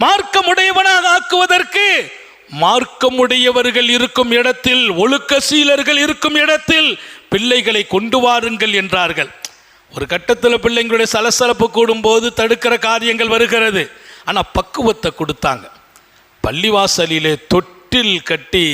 மார்க்கமுடையவனாக ஆக்குவதற்கு மார்க்கமுடையவர்கள் இருக்கும் இடத்தில், ஒழுக்க சீலர்கள் இருக்கும் இடத்தில் பிள்ளைகளை கொண்டு வாருங்கள் என்றார்கள். ஒரு கட்டத்தில் பிள்ளைங்களுடைய சலசலப்பு கூடும்போது தடுக்கிற காரியங்கள் வருகிறது. ஆனால் பக்குவத்தை கொடுத்தாங்க. பள்ளிவாசலிலே தொட்டில் கட்டி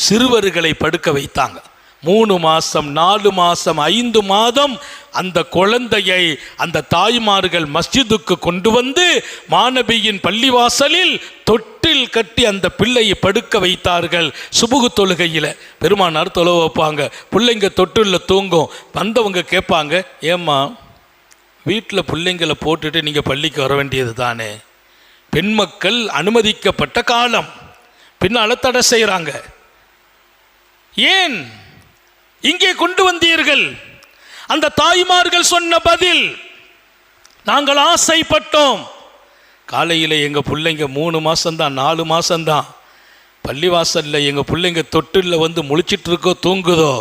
சிறுவர்களை படுக்க வைத்தாங்க. 3 மாதம் 4 மாதம் 5 மாதம் அந்த குழந்தையை அந்த தாய்மார்கள் மஸ்ஜிதுக்கு கொண்டு வந்து மாணவியின் பள்ளிவாசலில் தொட்டில் கட்டி அந்த பிள்ளையை படுக்க வைத்தார்கள். சுபுகு தொழுகையில் பெருமானார் தொலை வைப்பாங்க. பிள்ளைங்க தொட்டிலில் தூங்கும். வந்தவங்க கேட்பாங்க, ஏம்மா வீட்டில் பிள்ளைங்களை போட்டுட்டு நீங்கள் பள்ளிக்கு வர வேண்டியது தானே? பெண் மக்கள் அனுமதிக்கப்பட்ட காலம், பின்னால் தடை செய்கிறாங்க. ஏன் இங்கே கொண்டு வந்தீர்கள்? அந்த தாய்மார்கள் சொன்ன பதில், நாங்கள் ஆசைப்பட்டோம். காலையில் எங்கள் பிள்ளைங்க 3 மாதம்தான் 4 மாதம்தான் பள்ளிவாசலில் எங்கள் பிள்ளைங்க தொட்டில் வந்து முழிச்சிட்டு இருக்கோ தூங்குதோ,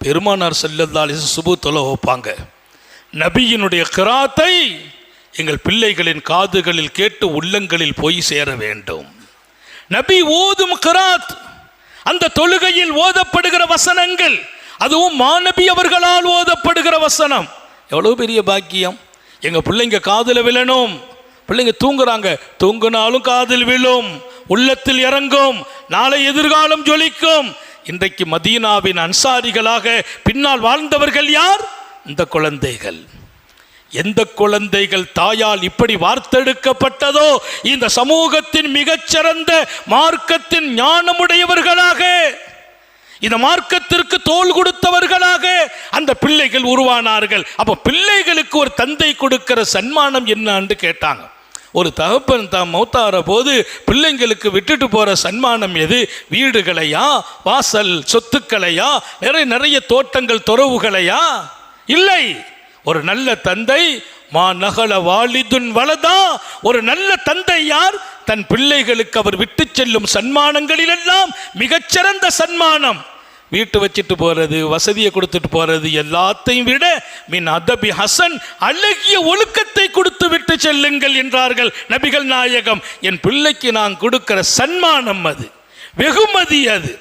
பெருமானார் ஸல்லல்லாஹு அலைஹி வஸல்லம் சுபு தொலை வைப்பாங்க. நபியினுடைய கிராத்தை எங்கள் பிள்ளைகளின் காதுகளில் கேட்டு உள்ளங்களில் போய் சேர வேண்டும். நபி ஓதும் கிராத், அந்த தொழுகையில் ஓதப்படுகிற வசனங்கள், அதுவும் மாநபி அவர்களால் ஓதப்படுகிற வசனம், எவ்வளோ பெரிய பாக்கியம். எங்கள் பிள்ளைங்க காதில் விழணும். பிள்ளைங்க தூங்குறாங்க, தூங்குனாலும் காதில் விழும், உள்ளத்தில் இறங்கும், நாளை எதிர்காலம் ஜொலிக்கும். இன்றைக்கு மதீனாவின் அன்சாரிகளாக பின்னால் வாழ்ந்தவர்கள் யார்? இந்த குழந்தைகள். எந்த குழந்தைகள் தாயால் இப்படி வார்த்தெடுக்கப்பட்டதோ, இந்த சமூகத்தின் மிகச்சிறந்த மார்க்கத்தின் ஞானமுடையவர்களாக, இந்த மார்க்கத்திற்கு தோள் கொடுத்தவர்களாக அந்த பிள்ளைகள் உருவானார்கள். அப்போ பிள்ளைகளுக்கு ஒரு தந்தை கொடுக்கிற சன்மானம் என்னன்னு கேட்டாங்க. ஒரு தகப்பன் தான் மௌத்தார போது பிள்ளைங்களுக்கு விட்டுட்டு போகிற சன்மானம் எது? வீடுகளையா, வாசல் சொத்துக்களையா, நிறைய தோட்டங்கள் துறவுகளையா? இல்லை. ஒரு நல்ல தந்தை, மா நகல வாலிதுன் வலதா, ஒரு நல்ல தந்தை யார்? தன் பிள்ளைகளுக்கு அவர் விட்டு செல்லும் சன்மானங்களிலெல்லாம் மிகச்சிறந்த சன்மானம் வீட்டு வச்சுட்டு போறது, வசதியை கொடுத்துட்டு போறது, எல்லாத்தையும் விட மின் அதபி ஹசன், அழகிய ஒழுக்கத்தை கொடுத்து விட்டு செல்லுங்கள் என்றார்கள் நபிகள் நாயகம். என் பிள்ளைக்கு நான் கொடுக்கிற சன்மானம் அது, வெகுமதி அது.